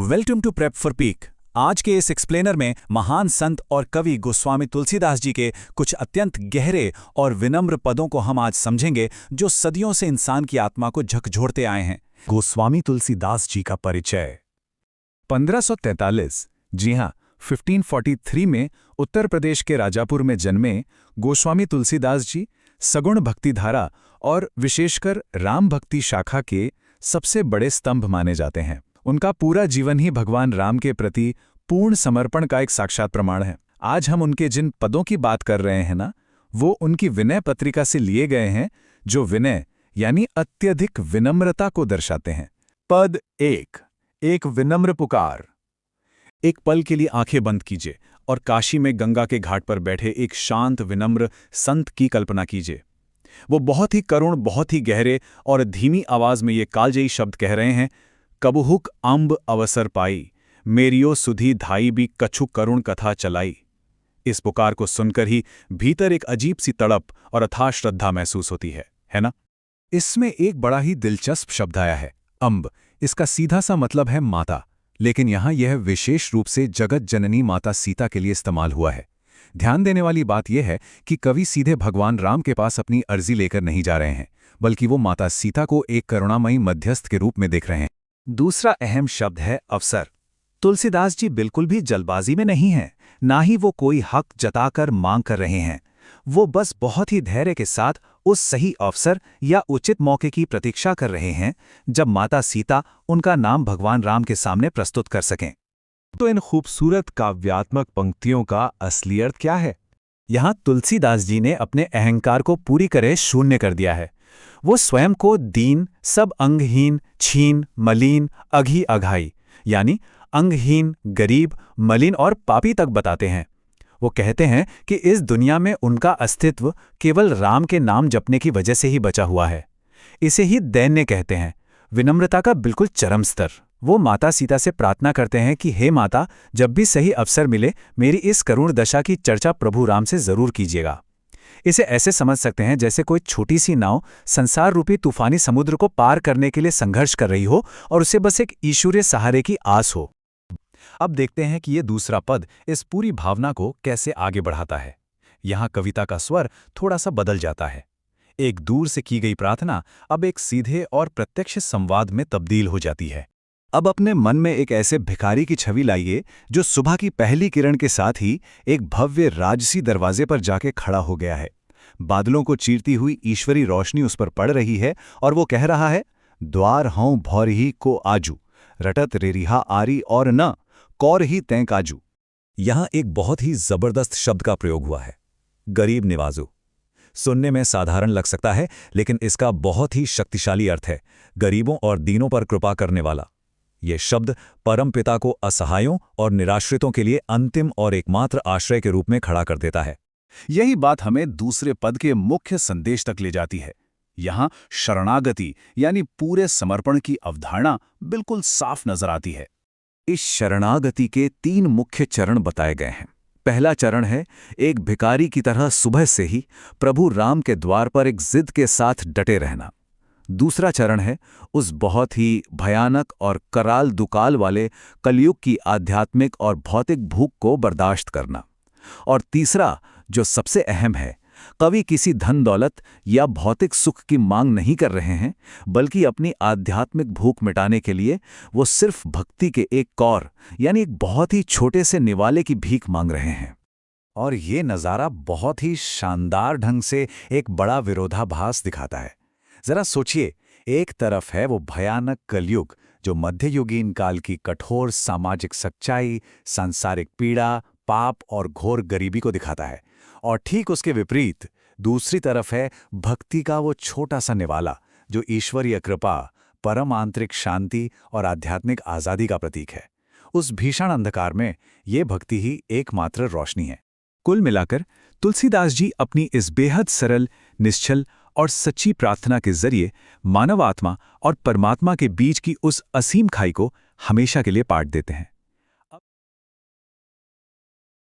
Welcome to prep for peak. आज के इस एक्सप्लेनर में महान संत और कवि गोस्वामी तुलसीदास जी के कुछ अत्यंत गहरे और विनम्र पदों को हम आज समझेंगे, जो सदियों से इंसान की आत्मा को झकझोरते आए हैं। गोस्वामी तुलसीदास जी का परिचय। 1543, जी हाँ, 1543 में उत्तर प्रदेश के राजापुर में जन्मे गोस्वामी तुलसीदास जी सगुण भक्तिधारा और विशेषकर राम भक्ति शाखा के सबसे बड़े स्तंभ माने जाते हैं। उनका पूरा जीवन ही भगवान राम के प्रति पूर्ण समर्पण का एक साक्षात प्रमाण है। आज हम उनके जिन पदों की बात कर रहे हैं ना, वो उनकी विनय पत्रिका से लिए गए हैं, जो विनय यानी अत्यधिक विनम्रता को दर्शाते हैं। पद 1, एक विनम्र पुकार। एक पल के लिए आंखें बंद कीजिए और काशी में गंगा के घाट पर बैठे एक शांत विनम्र संत की कल्पना कीजिए। वो बहुत ही करुण, बहुत ही गहरे और धीमी आवाज में ये कालजयी शब्द कह रहे हैं, कबहुक अंब अवसर पाई, मेरियो सुधी धाई भी कछु करुण कथा चलाई। इस पुकार को सुनकर ही भीतर एक अजीब सी तड़प और अथाह श्रद्धा महसूस होती है ना? इसमें एक बड़ा ही दिलचस्प शब्द आया है, अंब। इसका सीधा सा मतलब है माता, लेकिन यहां यह विशेष रूप से जगत जननी माता सीता के लिए इस्तेमाल हुआ है। ध्यान देने वाली बात यह है कि कवि सीधे भगवान राम के पास अपनी अर्जी लेकर नहीं जा रहे हैं, बल्कि वो माता सीता को एक करुणामयी मध्यस्थ के रूप में देख रहे हैं। दूसरा अहम शब्द है अवसर। तुलसीदास जी बिल्कुल भी जल्दबाजी में नहीं हैं, ना ही वो कोई हक जताकर मांग कर रहे हैं। वो बस बहुत ही धैर्य के साथ उस सही अवसर या उचित मौके की प्रतीक्षा कर रहे हैं, जब माता सीता उनका नाम भगवान राम के सामने प्रस्तुत कर सकें। तो इन खूबसूरत काव्यात्मक पंक्तियों का असली अर्थ क्या है? यहाँ तुलसीदास जी ने अपने अहंकार को पूरी तरह शून्य कर दिया है। वो स्वयं को दीन, सब अंगहीन, छीन, मलिन, अघी अघाई यानी अंगहीन, गरीब, मलिन और पापी तक बताते हैं। वो कहते हैं कि इस दुनिया में उनका अस्तित्व केवल राम के नाम जपने की वजह से ही बचा हुआ है। इसे ही दैन्य कहते हैं, विनम्रता का बिल्कुल चरम स्तर। वो माता सीता से प्रार्थना करते हैं कि हे माता, जब भी सही अवसर मिले मेरी इस करुण दशा की चर्चा प्रभु राम से जरूर कीजिएगा। इसे ऐसे समझ सकते हैं जैसे कोई छोटी सी नाव संसार रूपी तूफानी समुद्र को पार करने के लिए संघर्ष कर रही हो और उसे बस एक ईश्वरीय सहारे की आस हो। अब देखते हैं कि ये दूसरा पद इस पूरी भावना को कैसे आगे बढ़ाता है। यहाँ कविता का स्वर थोड़ा सा बदल जाता है। एक दूर से की गई प्रार्थना अब एक सीधे और प्रत्यक्ष संवाद में तब्दील हो जाती है। अब अपने मन में एक ऐसे भिखारी की छवि लाइए जो सुबह की पहली किरण के साथ ही एक भव्य राजसी दरवाजे पर जाके खड़ा हो गया है। बादलों को चीरती हुई ईश्वरी रोशनी उस पर पड़ रही है और वो कह रहा है, द्वार हूं भौरही को आजू, रटत रेरिहा आरी और न कौर ही तैं काजू। यहां एक बहुत ही जबरदस्त शब्द का प्रयोग हुआ है, गरीब निवाजू। सुनने में साधारण लग सकता है, लेकिन इसका बहुत ही शक्तिशाली अर्थ है, गरीबों और दीनों पर कृपा करने वाला। ये शब्द परमपिता को असहायों और निराश्रितों के लिए अंतिम और एकमात्र आश्रय के रूप में खड़ा कर देता है। यही बात हमें दूसरे पद के मुख्य संदेश तक ले जाती है। यहाँ शरणागति यानी पूरे समर्पण की अवधारणा बिल्कुल साफ नजर आती है। इस शरणागति के 3 मुख्य चरण बताए गए हैं। पहला चरण है एक भिखारी की तरह सुबह से ही प्रभु राम के द्वार पर एक जिद के साथ डटे रहना। दूसरा चरण है उस बहुत ही भयानक और कराल दुकाल वाले कलयुग की आध्यात्मिक और भौतिक भूख को बर्दाश्त करना। और तीसरा, जो सबसे अहम है, कवि किसी धन दौलत या भौतिक सुख की मांग नहीं कर रहे हैं, बल्कि अपनी आध्यात्मिक भूख मिटाने के लिए वो सिर्फ भक्ति के एक कौर यानी एक बहुत ही छोटे से निवाले की भीख मांग रहे हैं। और ये नज़ारा बहुत ही शानदार ढंग से एक बड़ा विरोधाभास दिखाता है। जरा सोचिए, एक तरफ है वो भयानक कलयुग जो मध्ययुगीन काल की कठोर सामाजिक सच्चाई, सांसारिक पीड़ा, पाप और घोर गरीबी को दिखाता है, और ठीक उसके विपरीत दूसरी तरफ है भक्ति का वो छोटा सा निवाला जो ईश्वरीय कृपा, परम आंतरिक शांति और आध्यात्मिक आज़ादी का प्रतीक है। उस भीषण अंधकार में ये भक्ति ही एकमात्र रोशनी है। कुल मिलाकर तुलसीदास जी अपनी इस बेहद सरल, निश्चल और सच्ची प्रार्थना के जरिए मानव आत्मा और परमात्मा के बीच की उस असीम खाई को हमेशा के लिए पाट देते हैं।